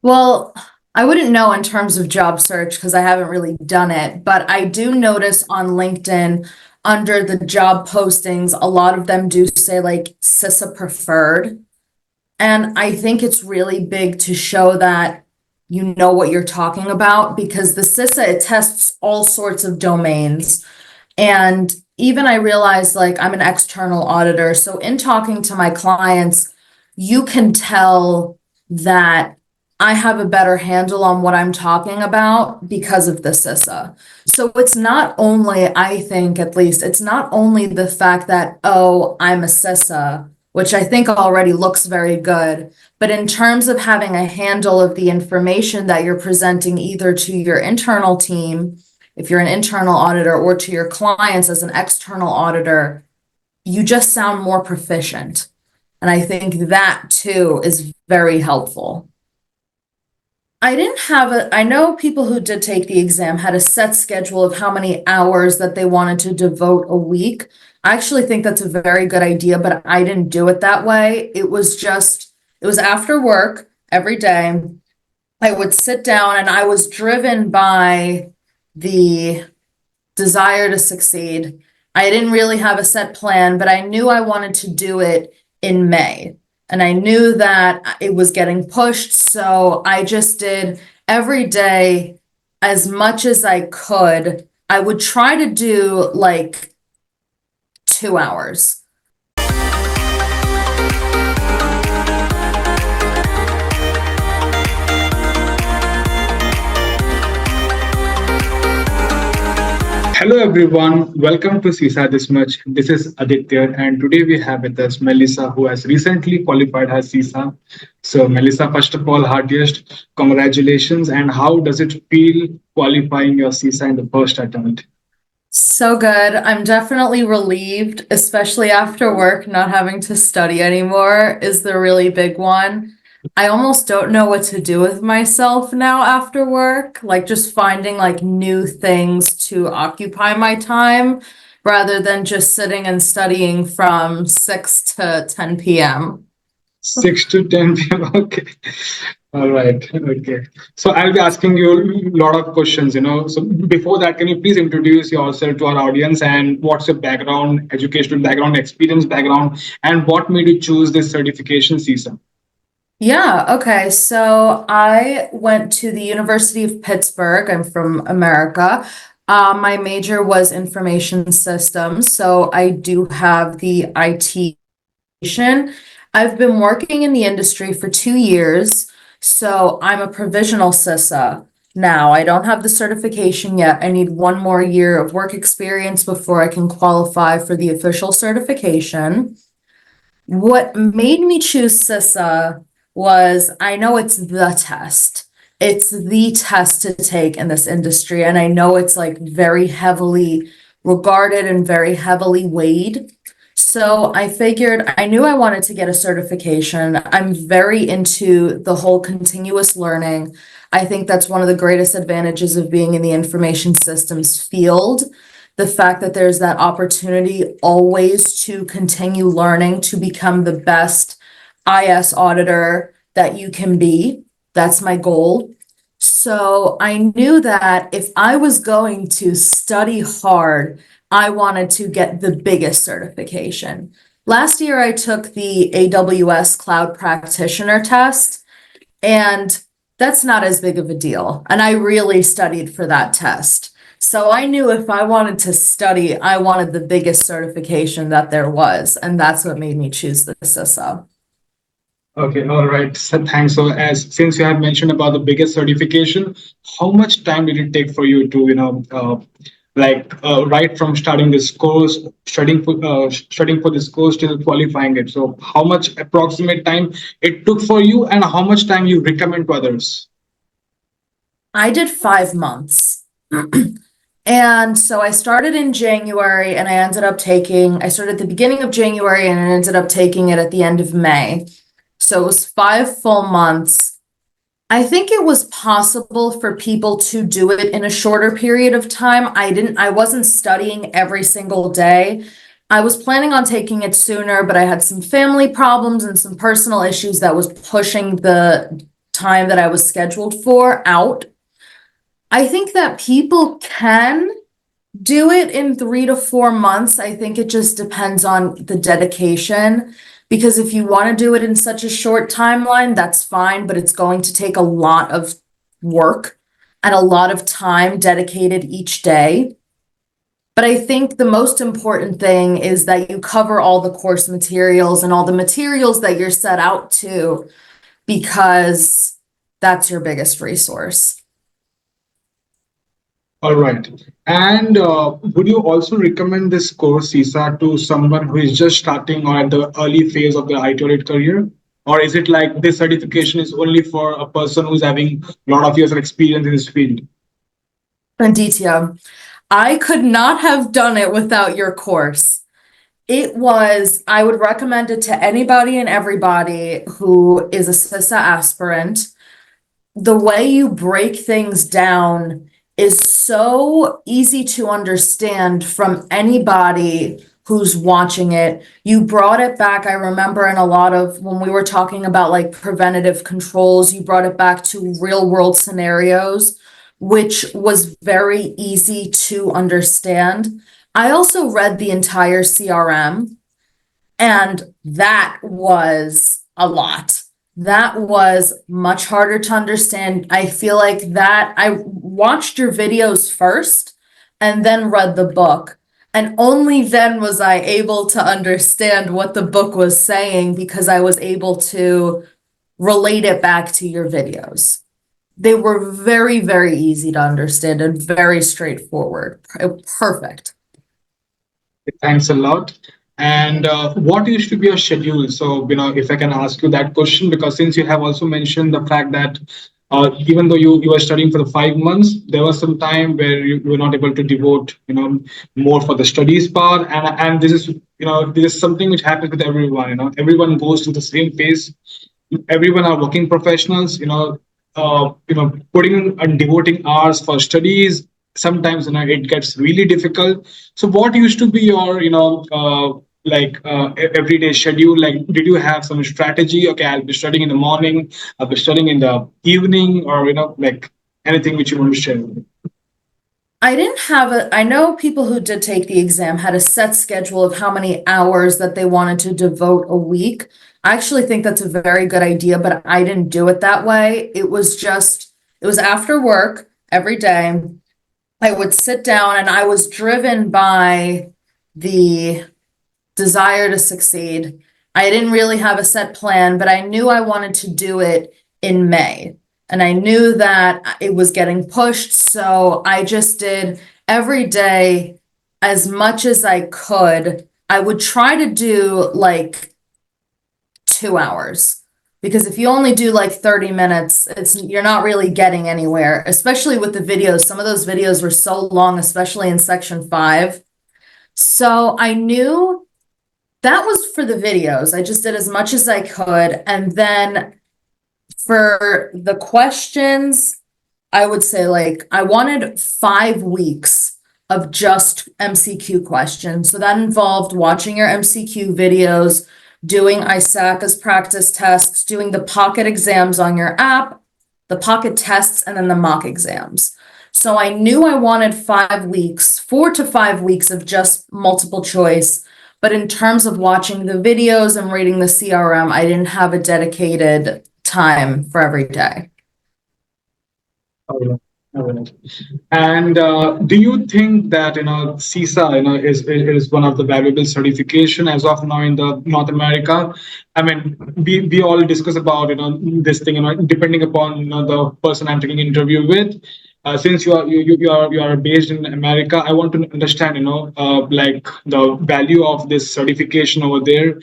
Well, I wouldn't know in terms of job search because I haven't really done it, but I do notice on LinkedIn under the job postings, a lot of them do say like CISA preferred. And I think it's really big to show that you know what you're talking about because the CISA, it tests all sorts of domains. And even I realized like I'm an external auditor. So in talking to my clients, you can tell that I have a better handle on what I'm talking about because of the CISA. So it's not only, I think at least, it's not only the fact that, oh, I'm a CISA, which I think already looks very good, but in terms of having a handle of the information that you're presenting either to your internal team, if you're an internal auditor, or to your clients as an external auditor, you just sound more proficient. And I think that too is very helpful. I didn't have I know people who did take the exam had a set schedule of how many hours that they wanted to devote a week. I actually think that's a very good idea, but I didn't do it that way. It was after work every day. I would sit down and I was driven by the desire to succeed. I didn't really have a set plan, but I knew I wanted to do it in May. And I knew that it was getting pushed. So I just did every day as much as I could. I would try to do like 2 hours. Hello everyone, welcome to CISA This Much. This is Aditya, and today we have with us Melissa, who has recently qualified as CISA. So, Melissa, first of all, heartiest congratulations. And how does it feel qualifying your CISA in the first attempt? So good. I'm definitely relieved, especially after work, not having to study anymore is the really big one. I almost don't know what to do with myself now after work, like just finding like new things to occupy my time rather than just sitting and studying from 6 to 10 p.m. 6 to 10 p.m. Okay. All right. Okay. So I'll be asking you a lot of questions. So before that, can you please introduce yourself to our audience and what's your background, educational background, experience background, and what made you choose this certification CISA? Yeah, okay. So I went to the University of Pittsburgh. I'm from America. My major was information systems, so I do have the IT. I've been working in the industry for 2 years, so I'm a provisional CISA now. I don't have the certification yet. I need one more year of work experience before I can qualify for the official certification. What made me choose CISA was I know it's the test. It's the test to take in this industry, and I know it's like very heavily regarded and very heavily weighed. So I figured I knew I wanted to get a certification. I'm very into the whole continuous learning. I think that's one of the greatest advantages of being in the information systems field. The fact that there's that opportunity always to continue learning to become the best IS auditor that you can be. That's my goal. So I knew that if I was going to study hard, I wanted to get the biggest certification. Last year, I took the AWS Cloud Practitioner test, and that's not as big of a deal. And I really studied for that test. So I knew if I wanted to study, I wanted the biggest certification that there was. And that's what made me choose the CISA. Okay, all right. So thanks. So as since you have mentioned about the biggest certification, how much time did it take for you to, right from starting this course, studying for this course till qualifying it? So how much approximate time it took for you, and how much time you recommend to others? I did 5 months. And so I started in January and I started at the beginning of January and I ended up taking it at the end of May. So it was 5 full months. I think it was possible for people to do it in a shorter period of time. I wasn't studying every single day. I was planning on taking it sooner, but I had some family problems and some personal issues that was pushing the time that I was scheduled for out. I think that people can do it in 3 to 4 months. I think it just depends on the dedication. Because if you want to do it in such a short timeline, that's fine, but it's going to take a lot of work and a lot of time dedicated each day. But I think the most important thing is that you cover all the course materials and all the materials that you're set out to, because that's your biggest resource. All right. And would you also recommend this course CISA to someone who is just starting or at the early phase of their IT audit career? Or is it like this certification is only for a person who's having a lot of years of experience in this field? Aaditya, I could not have done it without your course. I would recommend it to anybody and everybody who is a CISA aspirant. The way you break things down is so easy to understand from anybody who's watching it. You brought it back, I remember, in a lot of when we were talking about like preventative controls, you brought it back to real world scenarios, which was very easy to understand. I also read the entire CRM, and that was a lot. That was much harder to understand. I feel like that I watched your videos first and then read the book. And only then was I able to understand what the book was saying, because I was able to relate it back to your videos. They were very, very easy to understand and very straightforward. Perfect. Thanks a lot. And what used to be your schedule? So, if I can ask you that question, because since you have also mentioned the fact that even though you were studying for the 5 months, there was some time where you were not able to devote, more for the studies part. And this is something which happens with everyone. Everyone goes through the same phase. Everyone are working professionals. Putting and devoting hours for studies, sometimes it gets really difficult. So what used to be your everyday schedule? Like, did you have some strategy? Okay, I'll be studying in the morning, I'll be studying in the evening, or like anything which you want to share? I know people who did take the exam had a set schedule of how many hours that they wanted to devote a week. I actually think that's a very good idea, but I didn't do it that way. It was after work every day. I would sit down and I was driven by the desire to succeed. I didn't really have a set plan, but I knew I wanted to do it in May. And I knew that it was getting pushed. So I just did every day as much as I could. I would try to do like 2 hours. Because if you only do like 30 minutes, you're not really getting anywhere, especially with the videos. Some of those videos were so long, especially in section 5. So I knew that was for the videos. I just did as much as I could. And then for the questions, I would say like I wanted 5 weeks of just MCQ questions. So that involved watching your MCQ videos, doing ISACA's practice tests, doing the pocket exams on your app, the pocket tests, and then the mock exams. So I knew I wanted 5 weeks, 4 to 5 weeks of just multiple choice. But in terms of watching the videos and reading the CRM, I didn't have a dedicated time for every day. All right. All right. And do you think that CISA is one of the valuable certification as of now in the North America? I mean, we all discuss about this thing, depending upon the person I'm taking interview with. Since you are based in America, I want to understand like the value of this certification over there.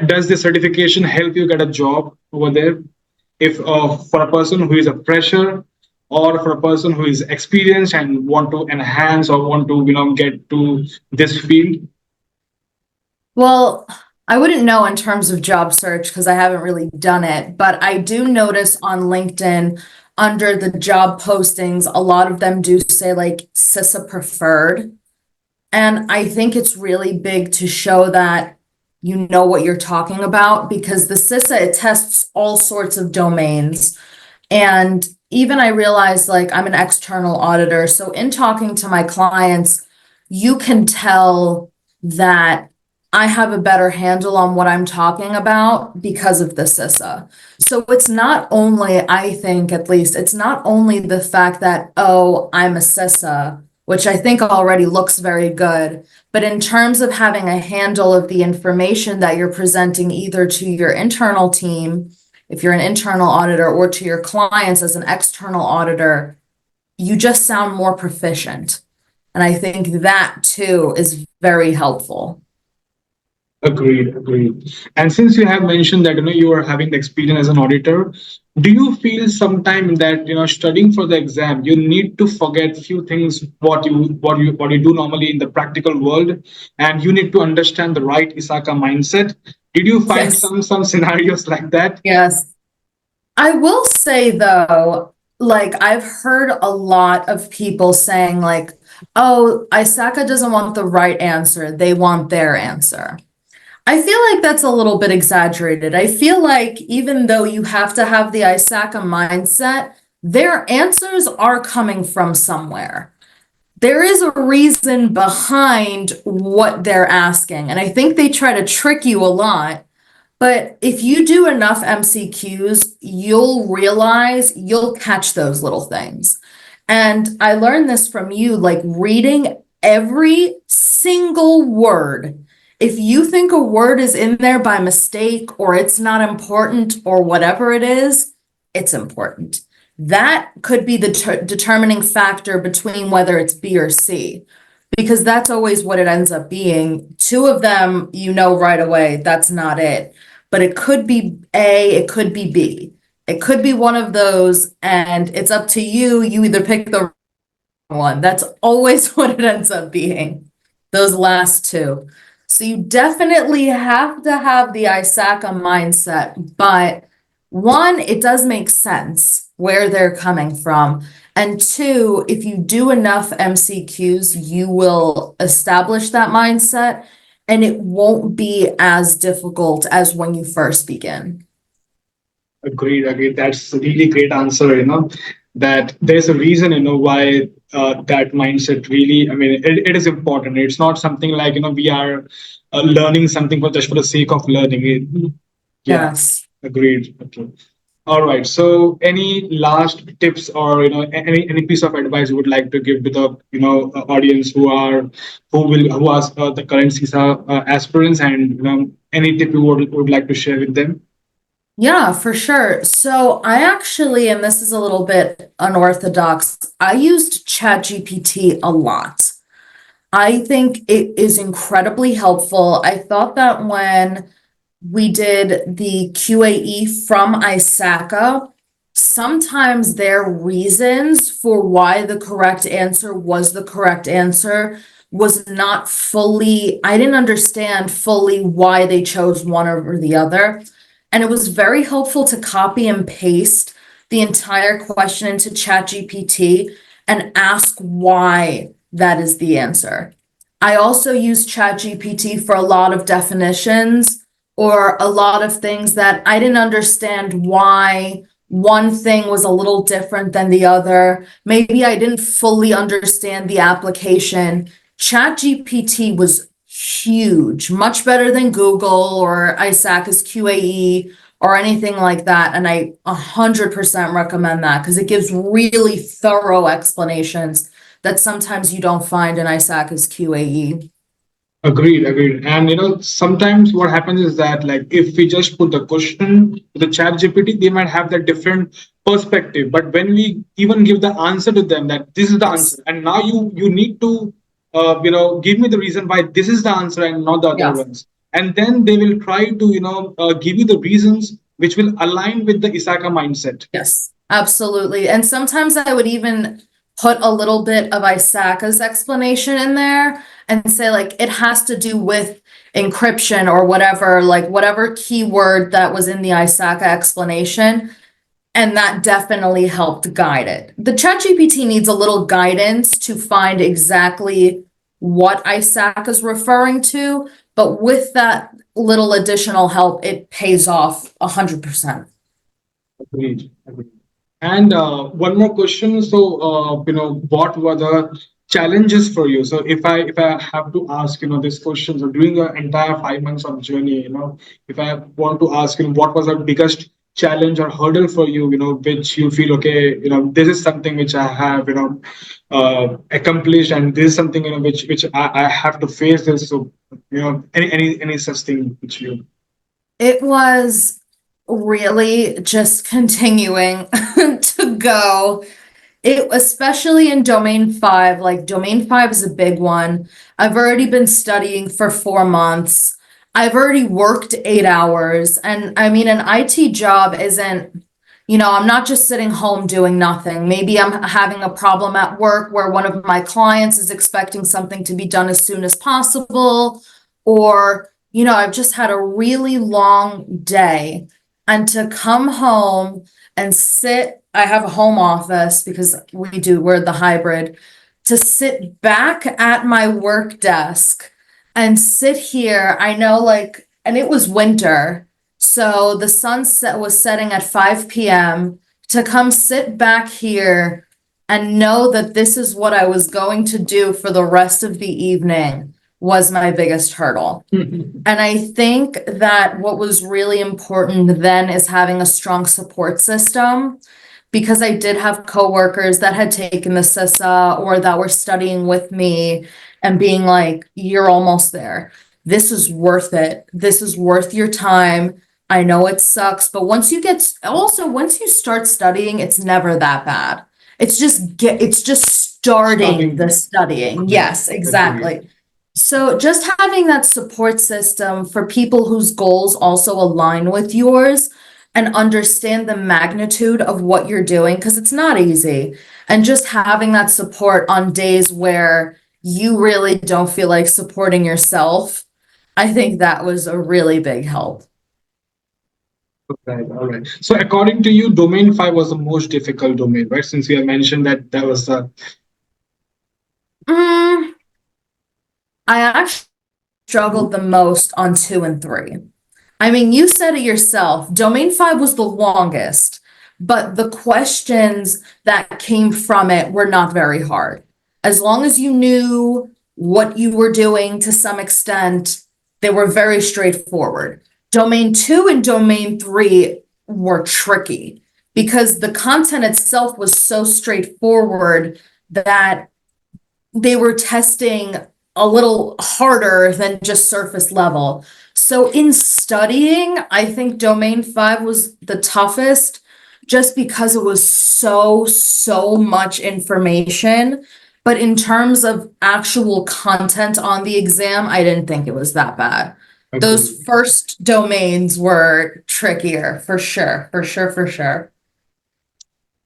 Does this certification help you get a job over there? If for a person who is a fresher, or for a person who is experienced and want to enhance or want to get to this field? Well, I wouldn't know in terms of job search because I haven't really done it, but I do notice on LinkedIn under the job postings, a lot of them do say like CISA preferred. And I think it's really big to show that you know what you're talking about, because the CISA, it tests all sorts of domains. And even I realized like I'm an external auditor. So in talking to my clients, you can tell that I have a better handle on what I'm talking about because of the CISA. So it's not only, I think at least, it's not only the fact that, oh, I'm a CISA, which I think already looks very good, but in terms of having a handle of the information that you're presenting either to your internal team, if you're an internal auditor, or to your clients as an external auditor, you just sound more proficient. And I think that too is very helpful. Agreed, agreed. And since you have mentioned that you are having the experience as an auditor, do you feel sometime that studying for the exam you need to forget few things what you do normally in the practical world, and you need to understand the right ISACA mindset? Did you find Yes. some scenarios like that? Yes. I will say though, like I've heard a lot of people saying like, oh, ISACA doesn't want the right answer, they want their answer. I feel like that's a little bit exaggerated. I feel like even though you have to have the ISACA mindset, their answers are coming from somewhere. There is a reason behind what they're asking. And I think they try to trick you a lot. But if you do enough MCQs, you'll realize you'll catch those little things. And I learned this from you, like reading every single word. If you think a word is in there by mistake or it's not important or whatever it is, it's important. That could be the determining factor between whether it's B or C, because that's always what it ends up being. Two of them, you know right away, that's not it. But it could be A, it could be B. It could be one of those, and it's up to you. You either pick the one. That's always what it ends up being, those last two. So you definitely have to have the ISACA mindset, but one, it does make sense where they're coming from. And two, if you do enough MCQs, you will establish that mindset and it won't be as difficult as when you first begin. Agreed, agreed. That's a really great answer. That there's a reason, why that mindset really, I mean, it is important. It's not something like, we are learning something for just for the sake of learning it. Yeah, Yes. agreed. Okay. All right. So, any last tips or any piece of advice you would like to give to the audience who are the current CISA aspirants, and any tip you would like to share with them? Yeah, for sure. So I actually, and this is a little bit unorthodox, I used ChatGPT a lot. I think it is incredibly helpful. I thought that when we did the QAE from ISACA, sometimes their reasons for why the correct answer was the correct answer was not fully, I didn't understand fully why they chose one over the other. And it was very helpful to copy and paste the entire question into ChatGPT and ask why that is the answer. I also use ChatGPT for a lot of definitions or a lot of things that I didn't understand why one thing was a little different than the other. Maybe I didn't fully understand the application. ChatGPT was huge, much better than Google or ISACA's QAE or anything like that. And I 100% recommend that because it gives really thorough explanations that sometimes you don't find in ISACA's QAE. Agreed, agreed. And sometimes what happens is that like if we just put the question to the chat GPT, they might have that different perspective. But when we even give the answer to them that this is the Yes. answer, and now you need to give me the reason why this is the answer and not the other Yeah. ones. And then they will try to give you the reasons which will align with the ISACA mindset. Yes, absolutely. And sometimes I would even put a little bit of ISACA's explanation in there and say like it has to do with encryption or whatever, like whatever keyword that was in the ISACA explanation. And that definitely helped guide it. The ChatGPT needs a little guidance to find exactly what ISACA is referring to, but with that little additional help, it pays off 100%. Agreed. Agreed. And one more question. So, what were the challenges for you? So, if I have to ask, this question, so during your entire 5 months of journey, if I want to ask, what was the biggest challenge or hurdle for you, which you feel, okay, this is something which I have, accomplished, and this is something, which I have to face this. So, any such thing which you. It was really just continuing to go. It, especially in domain 5, like domain 5 is a big one. I've already been studying for 4 months. I've already worked 8 hours. And I mean, an IT job isn't, I'm not just sitting home doing nothing. Maybe I'm having a problem at work where one of my clients is expecting something to be done as soon as possible, or, I've just had a really long day. And to come home and sit, I have a home office because we're the hybrid, to sit back at my work desk and sit here. I know, like, and it was winter. So the sunset was setting at 5 p.m. to come sit back here and know that this is what I was going to do for the rest of the evening was my biggest hurdle. And I think that what was really important then is having a strong support system, because I did have coworkers that had taken the CISA or that were studying with me and being like, you're almost there. This is worth it. This is worth your time. I know it sucks, but once you start studying, it's never that bad. It's just starting the studying. Yes, exactly. So just having that support system for people whose goals also align with yours and understand the magnitude of what you're doing, because it's not easy. And just having that support on days where you really don't feel like supporting yourself, I think that was a really big help. Right, all right. So according to you, domain 5 was the most difficult domain, right? Since you have mentioned that that was the. Mm, I actually struggled the most on 2 and 3. I mean, you said it yourself. Domain 5 was the longest, but the questions that came from it were not very hard. As long as you knew what you were doing to some extent, they were very straightforward. Domain 2 and domain 3 were tricky because the content itself was so straightforward that they were testing a little harder than just surface level. So in studying, I think domain 5 was the toughest just because it was so much information. But in terms of actual content on the exam, I didn't think it was that bad. Those first domains were trickier, for sure, for sure, for sure.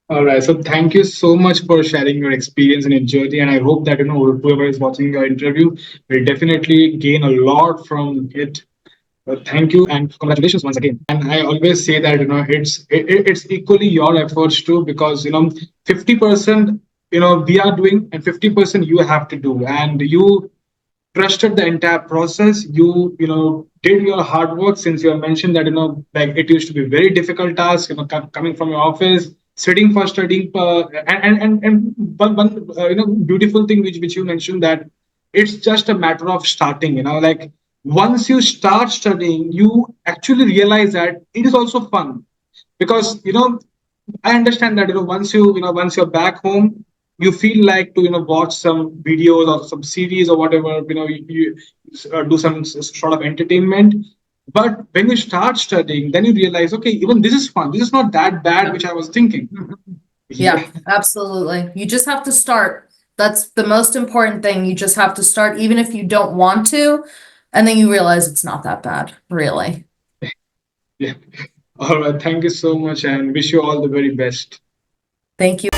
All right. So thank you so much for sharing your experience and your journey. And I hope that whoever is watching your interview will definitely gain a lot from it. Thank you and congratulations once again. And I always say that it's equally your efforts too, because 50% we are doing and 50% you have to do, and you trusted the entire process. You did your hard work, since you have mentioned that like it used to be very difficult task, coming from your office, sitting for studying, and one beautiful thing which you mentioned, that it's just a matter of starting. Like once you start studying, you actually realize that it is also fun, because I understand that once you're back home, you feel like to watch some videos or some series or whatever, you do some sort of entertainment. But when you start studying, then you realize, okay, even this is fun. This is not that bad, which I was thinking. Yeah, absolutely. You just have to start. That's the most important thing. You just have to start, even if you don't want to, and then you realize it's not that bad, really. Yeah. All right. Thank you so much, and wish you all the very best. Thank you.